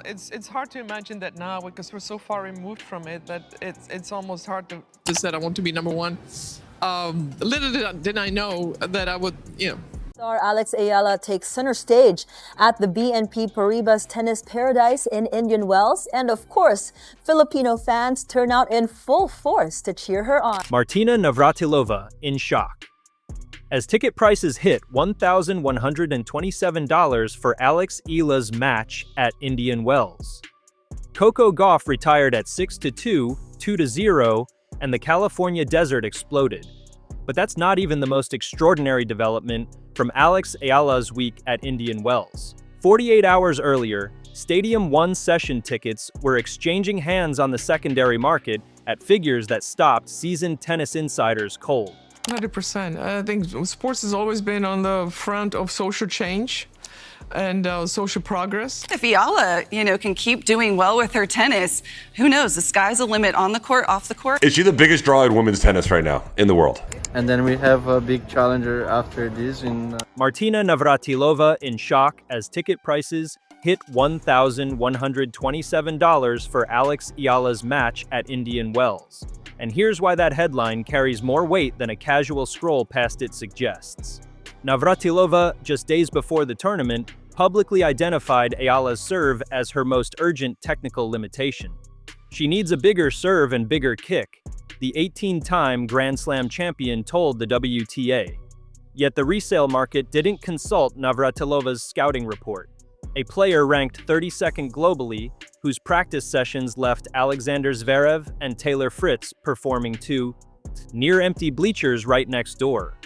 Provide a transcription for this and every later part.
It's hard to imagine that now because we're so far removed from it that it's almost hard to say I want to be number one. Little did I know that I would, Star Alex Eala takes center stage at the BNP Paribas Tennis Paradise in Indian Wells. And of course, Filipino fans turn out in full force to cheer her on. Martina Navratilova in shock as ticket prices hit $1,127 for Alex Eala's match at Indian Wells. Coco Gauff retired at 6-2, 2-0, and the California desert exploded. But that's not even the most extraordinary development from Alex Eala's week at Indian Wells. 48 hours earlier, Stadium 1 session tickets were exchanging hands on the secondary market at figures that stopped seasoned tennis insiders cold. 100%. I think sports has always been on the front of social change and social progress. If Eala, can keep doing well with her tennis, who knows? The sky's the limit on the court, off the court. Is she the biggest draw in women's tennis right now in the world? And then we have a big challenger after this in Martina Navratilova in shock as ticket prices hit $1,127 for Alex Eala's match at Indian Wells. And here's why that headline carries more weight than a casual scroll past it suggests. Navratilova, just days before the tournament, publicly identified Eala's serve as her most urgent technical limitation. She needs a bigger serve and bigger kick, the 18-time Grand Slam champion told the WTA. Yet the resale market didn't consult Navratilova's scouting report. A player ranked 32nd globally, whose practice sessions left Alexander Zverev and Taylor Fritz performing to near-empty bleachers right next door,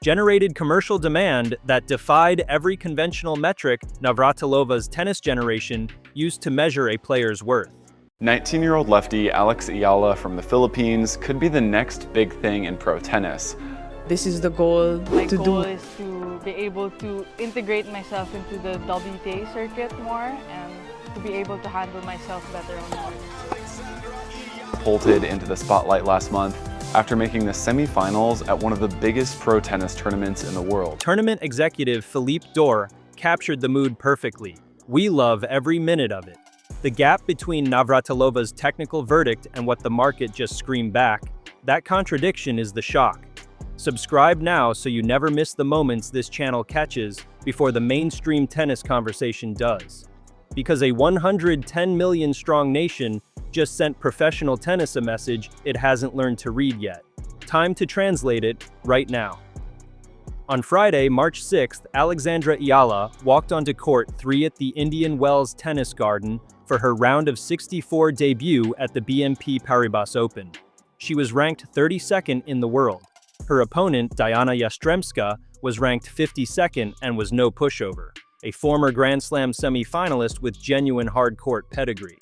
generated commercial demand that defied every conventional metric Navratilova's tennis generation used to measure a player's worth. 19-year-old lefty Alex Eala from the Philippines could be the next big thing in pro tennis. This is the goal My goal is to be able to integrate myself into the WTA circuit more and to be able to handle myself better on the court. Bolted into the spotlight last month after making the semifinals at one of the biggest pro tennis tournaments in the world. Tournament executive Philippe Dor captured the mood perfectly. We love every minute of it. The gap between Navratilova's technical verdict and what the market just screamed back, that contradiction is the shock. Subscribe now so you never miss the moments this channel catches before the mainstream tennis conversation does. Because a 110 million strong nation just sent professional tennis a message it hasn't learned to read yet. Time to translate it right now. On Friday, March 6th, Alexandra Eala walked onto court 3 at the Indian Wells Tennis Garden for her round of 64 debut at the BNP Paribas Open. She was ranked 32nd in the world. Her opponent, Diana Yastremska, was ranked 52nd and was no pushover, a former Grand Slam semi-finalist with genuine hard-court pedigree.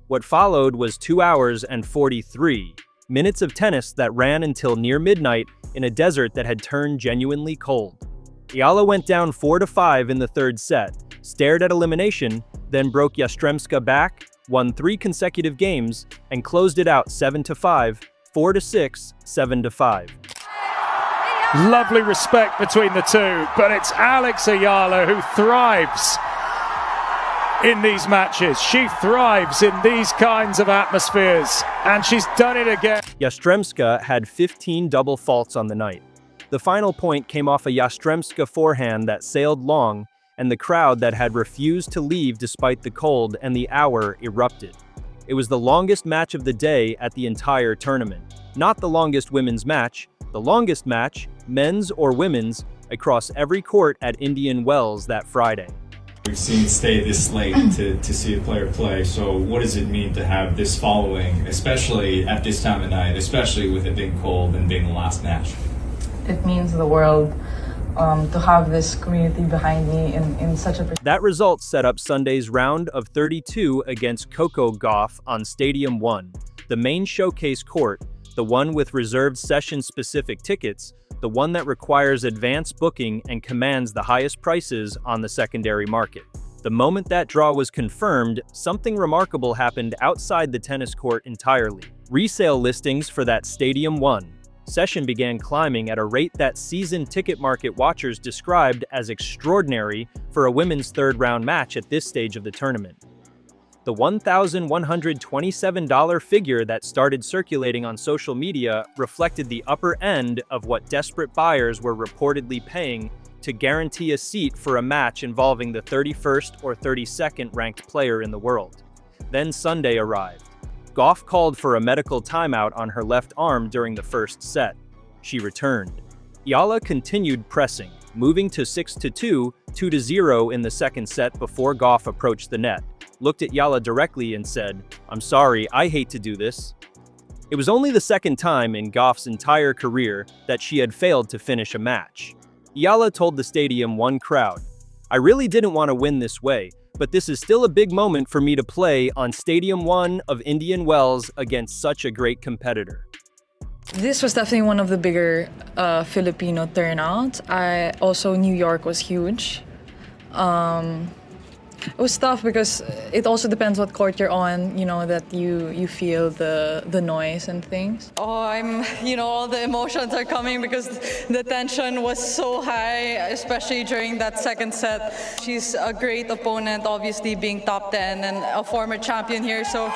What followed was 2 hours and 43 minutes of tennis that ran until near midnight in a desert that had turned genuinely cold. Eala went down 4-5 in the third set, stared at elimination, then broke Yastremska back, won 3 consecutive games, and closed it out 7-5, 4-6, 7-5. Lovely respect between the two, but it's Alex Eala who thrives in these matches. She thrives in these kinds of atmospheres, and she's done it again. Yastremska had 15 double faults on the night. The final point came off a Yastremska forehand that sailed long, and the crowd that had refused to leave despite the cold and the hour erupted. It was the longest match of the day at the entire tournament. Not the longest women's match, the longest match, men's or women's, across every court at Indian Wells that Friday. We've seen it stay this late to see a player play, so what does it mean to have this following, especially at this time of night, especially with it being cold and being the last match? It means the world to have this community behind me in such a... That result set up Sunday's round of 32 against Coco Gauff on Stadium 1, the main showcase court, the one with reserved session-specific tickets, the one that requires advanced booking and commands the highest prices on the secondary market. The moment that draw was confirmed, something remarkable happened outside the tennis court entirely. Resale listings for that Stadium 1 session began climbing at a rate that seasoned ticket market watchers described as extraordinary for a women's third-round match at this stage of the tournament. The $1,127 figure that started circulating on social media reflected the upper end of what desperate buyers were reportedly paying to guarantee a seat for a match involving the 31st or 32nd ranked player in the world. Then Sunday arrived. Gauff called for a medical timeout on her left arm during the first set. She returned. Eala continued pressing, moving to 6-2, 2-0 in the second set before Gauff approached the net, looked at Eala directly and said, "I'm sorry, I hate to do this." It was only the second time in Gauff's entire career that she had failed to finish a match. Eala told the Stadium One crowd, "I really didn't want to win this way, but this is still a big moment for me to play on Stadium One of Indian Wells against such a great competitor." This was definitely one of the bigger Filipino turnouts. Also, New York was huge. It was tough because it also depends what court you're on, that you feel the noise and things. All the emotions are coming because the tension was so high, especially during that second set. She's a great opponent, obviously being top 10 and a former champion here, so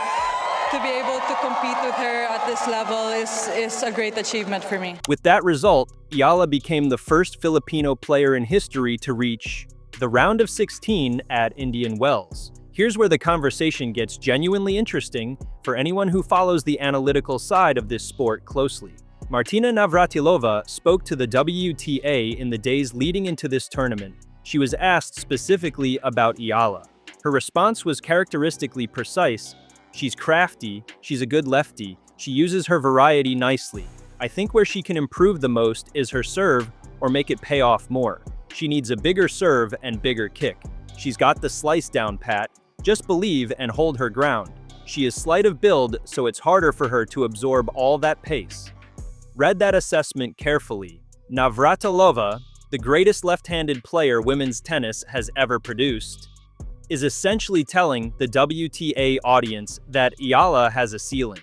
to be able to compete with her at this level is a great achievement for me. With that result, Eala became the first Filipino player in history to reach the round of 16 at Indian Wells. Here's where the conversation gets genuinely interesting for anyone who follows the analytical side of this sport closely. Martina Navratilova spoke to the WTA in the days leading into this tournament. She was asked specifically about Eala. Her response was characteristically precise. "She's crafty, she's a good lefty, she uses her variety nicely. I think where she can improve the most is her serve or make it pay off more. She needs a bigger serve and bigger kick. She's got the slice down pat, just believe and hold her ground. She is slight of build, so it's harder for her to absorb all that pace." Read that assessment carefully. Navratilova, the greatest left-handed player women's tennis has ever produced, is essentially telling the WTA audience that Eala has a ceiling.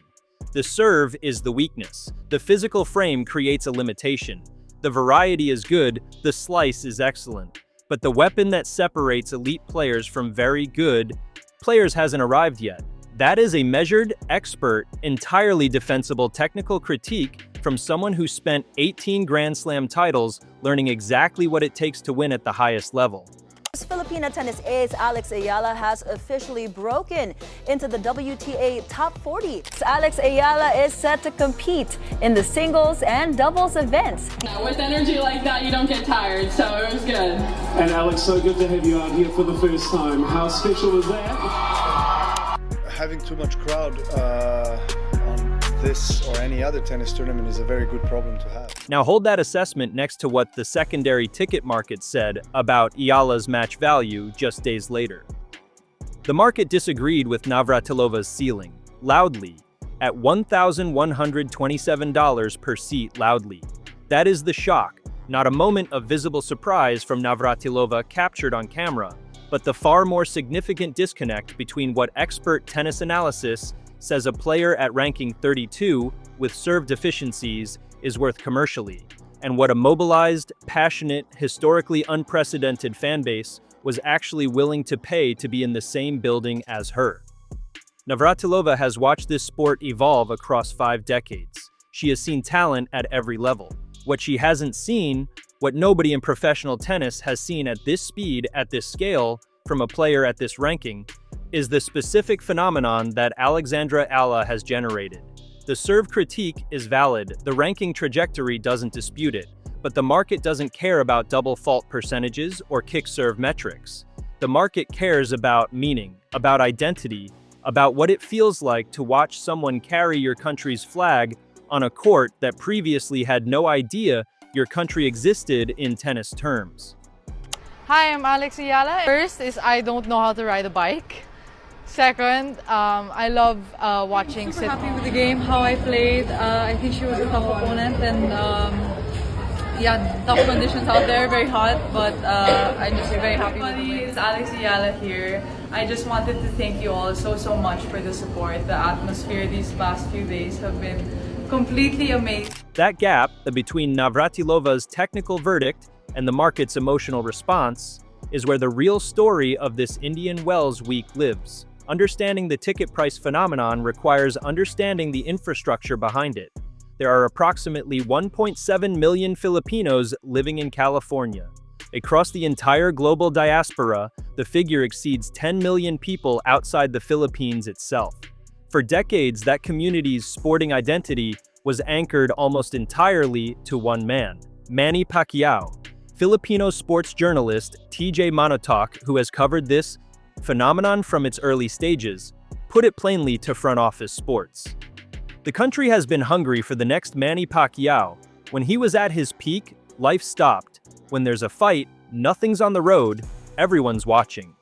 The serve is the weakness. The physical frame creates a limitation. The variety is good, the slice is excellent. But the weapon that separates elite players from very good players hasn't arrived yet. That is a measured, expert, entirely defensible technical critique from someone who spent 18 Grand Slam titles learning exactly what it takes to win at the highest level. Filipina tennis ace Alex Eala has officially broken into the WTA top 40. Alex Eala is set to compete in the singles and doubles events. With energy like that, you don't get tired, so it was good. And Alex, so good to have you out here for the first time. How special was that? Having too much crowd on this or any other tennis tournament is a very good problem to have. Now hold that assessment next to what the secondary ticket market said about Eala's match value just days later. The market disagreed with Navratilova's ceiling, loudly, at $1,127 per seat loudly. That is the shock, not a moment of visible surprise from Navratilova captured on camera, but the far more significant disconnect between what expert tennis analysis says a player at ranking 32 with serve deficiencies is worth commercially, and what a mobilized, passionate, historically unprecedented fanbase was actually willing to pay to be in the same building as her. Navratilova has watched this sport evolve across 5 decades. She has seen talent at every level. What she hasn't seen, what nobody in professional tennis has seen at this speed, at this scale, from a player at this ranking, is the specific phenomenon that Alex Eala has generated. The serve critique is valid, the ranking trajectory doesn't dispute it, but the market doesn't care about double fault percentages or kick serve metrics. The market cares about meaning, about identity, about what it feels like to watch someone carry your country's flag on a court that previously had no idea your country existed in tennis terms. Hi, I'm Alex Eala. First is I don't know how to ride a bike. Second, I love watching. Super happy with the game, how I played. I think she was a tough opponent, and tough conditions out there, very hot, but I'm just very happy with the win. It's Alex Eala here. I just wanted to thank you all so much for the support. The atmosphere these past few days have been completely amazing. That gap between Navratilova's technical verdict and the market's emotional response is where the real story of this Indian Wells week lives. Understanding the ticket price phenomenon requires understanding the infrastructure behind it. There are approximately 1.7 million Filipinos living in California. Across the entire global diaspora, the figure exceeds 10 million people outside the Philippines itself. For decades, that community's sporting identity was anchored almost entirely to one man, Manny Pacquiao. Filipino sports journalist TJ Manotok, who has covered this phenomenon from its early stages, put it plainly to front office sports. The country has been hungry for the next Manny Pacquiao. When he was at his peak, life stopped. When there's a fight, nothing's on the road, everyone's watching.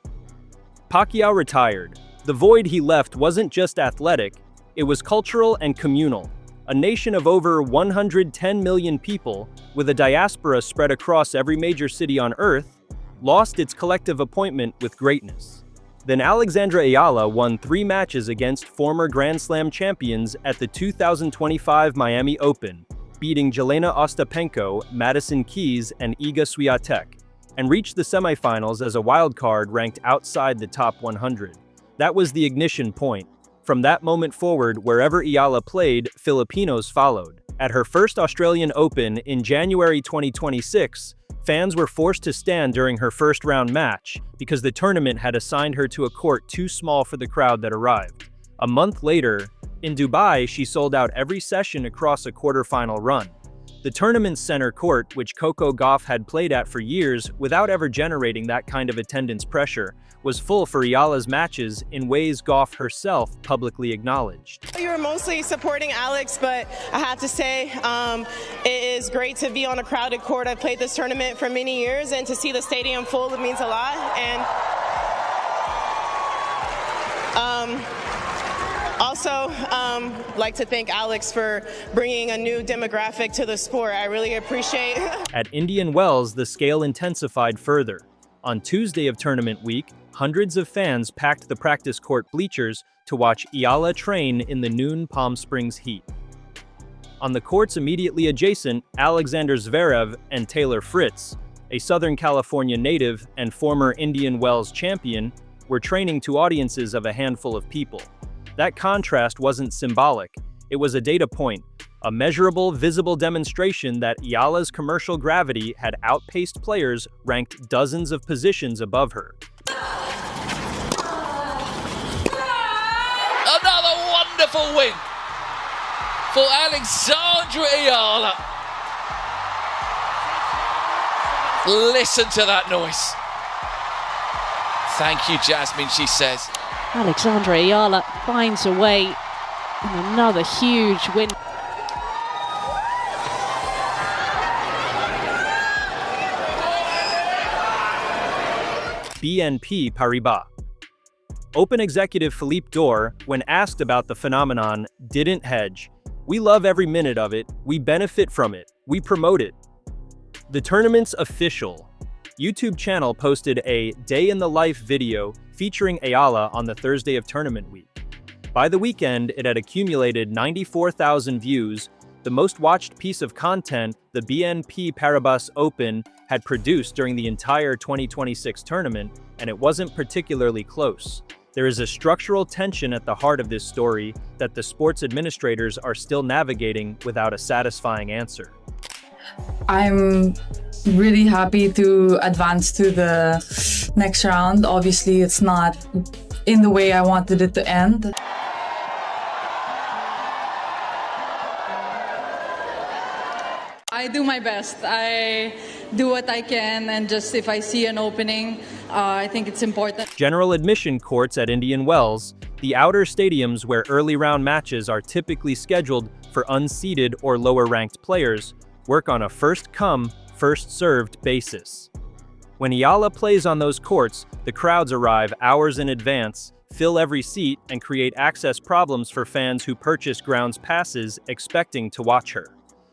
Pacquiao retired. The void he left wasn't just athletic, it was cultural and communal. A nation of over 110 million people, with a diaspora spread across every major city on Earth, lost its collective appointment with greatness. Then Alexandra Eala won 3 matches against former Grand Slam champions at the 2025 Miami Open, beating Jelena Ostapenko, Madison Keys, and Iga Swiatek, and reached the semifinals as a wildcard ranked outside the top 100. That was the ignition point. From that moment forward, wherever Eala played, Filipinos followed. At her first Australian Open in January 2026, fans were forced to stand during her first-round match because the tournament had assigned her to a court too small for the crowd that arrived. A month later, in Dubai, she sold out every session across a quarterfinal run. The tournament's center court, which Coco Gauff had played at for years without ever generating that kind of attendance pressure, was full for Eala's matches in ways Gauff herself publicly acknowledged. You were mostly supporting Alex, but I have to say it is great to be on a crowded court. I've played this tournament for many years, and to see the stadium full, it means a lot. And also, like to thank Alex for bringing a new demographic to the sport. I really appreciate it. At Indian Wells, the scale intensified further. On Tuesday of tournament week, hundreds of fans packed the practice court bleachers to watch Eala train in the noon Palm Springs heat. On the courts immediately adjacent, Alexander Zverev and Taylor Fritz, a Southern California native and former Indian Wells champion, were training to audiences of a handful of people. That contrast wasn't symbolic, it was a data point, a measurable, visible demonstration that Eala's commercial gravity had outpaced players ranked dozens of positions above her. Another wonderful win for Alexandra Eala. Listen to that noise. Thank you, Jasmine, she says. Alexandra Eala finds a way and another huge win. BNP Paribas. Open executive Philippe Dor, when asked about the phenomenon, didn't hedge. We love every minute of it, we benefit from it, we promote it. The tournament's official YouTube channel posted a day-in-the-life video featuring Eala on the Thursday of tournament week. By the weekend, it had accumulated 94,000 views, the most watched piece of content the BNP Paribas Open had produced during the entire 2026 tournament, and it wasn't particularly close. There is a structural tension at the heart of this story that the sports administrators are still navigating without a satisfying answer. I'm really happy to advance to the next round. Obviously, it's not in the way I wanted it to end. I do my best. I do what I can, and just if I see an opening, I think it's important. General admission courts at Indian Wells, the outer stadiums where early round matches are typically scheduled for unseeded or lower-ranked players, work on a first-come, first-served basis. When Eala plays on those courts, the crowds arrive hours in advance, fill every seat, and create access problems for fans who purchase grounds passes expecting to watch her.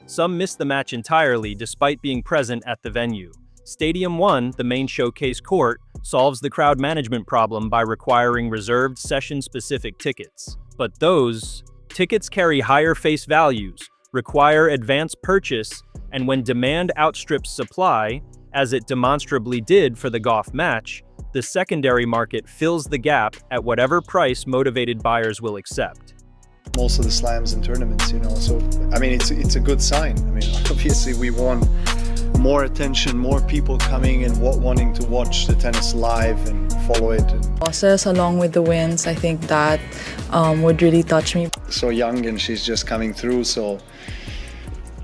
Some miss the match entirely despite being present at the venue. Stadium 1, the main showcase court, solves the crowd management problem by requiring reserved session-specific tickets. But those tickets carry higher face values, require advance purchase, and when demand outstrips supply, as it demonstrably did for the Gauff match, the secondary market fills the gap at whatever price motivated buyers will accept. Most of the slams and tournaments, so I mean, it's a good sign. I mean, obviously we want more attention, more people coming and wanting to watch the tennis live and follow it. Process along with the wins, I think that would really touch me. So young, and she's just coming through, so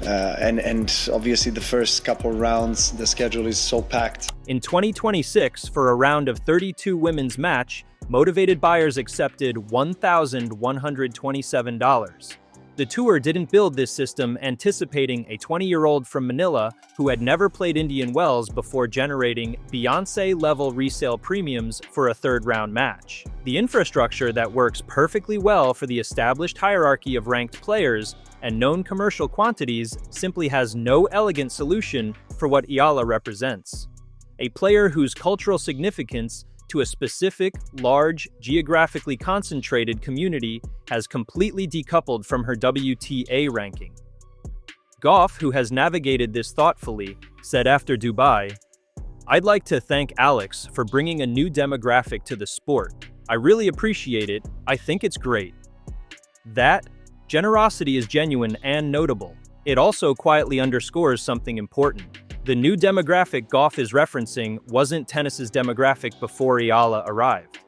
and obviously the first couple rounds, the schedule is so packed. In 2026, for a round of 32 women's match, motivated buyers accepted $1,127. The tour didn't build this system anticipating a 20-year-old from Manila who had never played Indian Wells before generating Beyoncé-level resale premiums for a third-round match. The infrastructure that works perfectly well for the established hierarchy of ranked players and known commercial quantities simply has no elegant solution for what Eala represents. A player whose cultural significance to a specific, large, geographically concentrated community has completely decoupled from her WTA ranking. Gauff, who has navigated this thoughtfully, said after Dubai, "I'd like to thank Alex for bringing a new demographic to the sport. I really appreciate it. I think it's great." That generosity is genuine and notable. It also quietly underscores something important. The new demographic Gauff is referencing wasn't tennis's demographic before Eala arrived.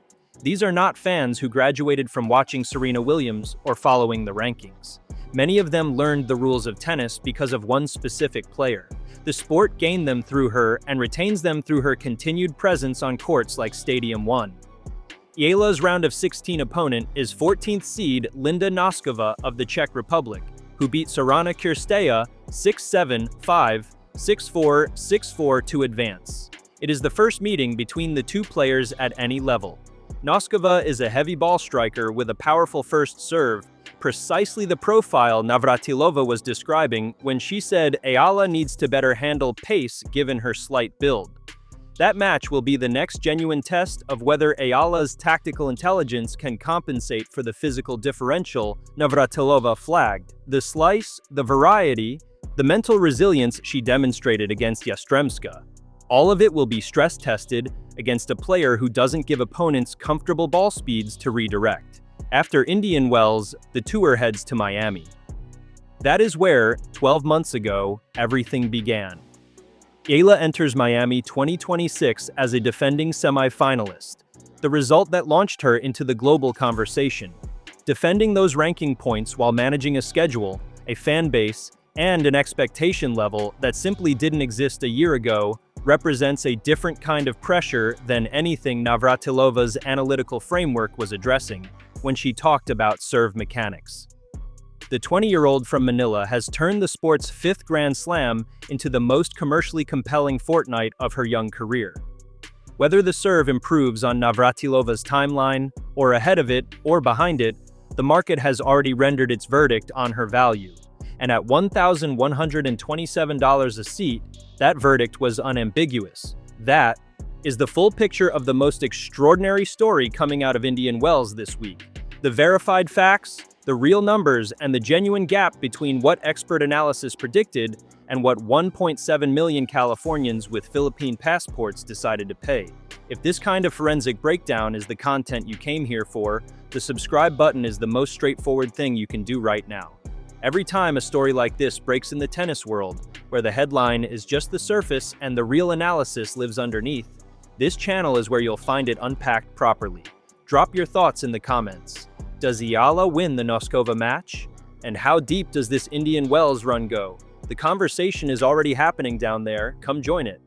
These are not fans who graduated from watching Serena Williams or following the rankings. Many of them learned the rules of tennis because of one specific player. The sport gained them through her and retains them through her continued presence on courts like Stadium 1. Eala's round of 16 opponent is 14th seed Linda Noskova of the Czech Republic, who beat Sorana Cîrstea 6-7, 5, 6-4, 6-4 to advance. It is the first meeting between the two players at any level. Noskova is a heavy ball striker with a powerful first serve, precisely the profile Navratilova was describing when she said Eala needs to better handle pace given her slight build. That match will be the next genuine test of whether Eala's tactical intelligence can compensate for the physical differential Navratilova flagged. The slice, the variety, the mental resilience she demonstrated against Yastremska. All of it will be stress-tested against a player who doesn't give opponents comfortable ball speeds to redirect. After Indian Wells, the tour heads to Miami. That is where, 12 months ago, everything began. Eala enters Miami 2026 as a defending semi-finalist, the result that launched her into the global conversation. Defending those ranking points while managing a schedule, a fan base, and an expectation level that simply didn't exist a year ago represents a different kind of pressure than anything Navratilova's analytical framework was addressing when she talked about serve mechanics. The 20-year-old from Manila has turned the sport's 5th Grand Slam into the most commercially compelling fortnight of her young career. Whether the serve improves on Navratilova's timeline, or ahead of it, or behind it, the market has already rendered its verdict on her value. And at $1,127 a seat, that verdict was unambiguous. That is the full picture of the most extraordinary story coming out of Indian Wells this week. The verified facts, the real numbers, and the genuine gap between what expert analysis predicted and what 1.7 million Californians with Philippine passports decided to pay. If this kind of forensic breakdown is the content you came here for, the subscribe button is the most straightforward thing you can do right now. Every time a story like this breaks in the tennis world, where the headline is just the surface and the real analysis lives underneath, this channel is where you'll find it unpacked properly. Drop your thoughts in the comments. Does Eala win the Noskova match? And how deep does this Indian Wells run go? The conversation is already happening down there. Come join it.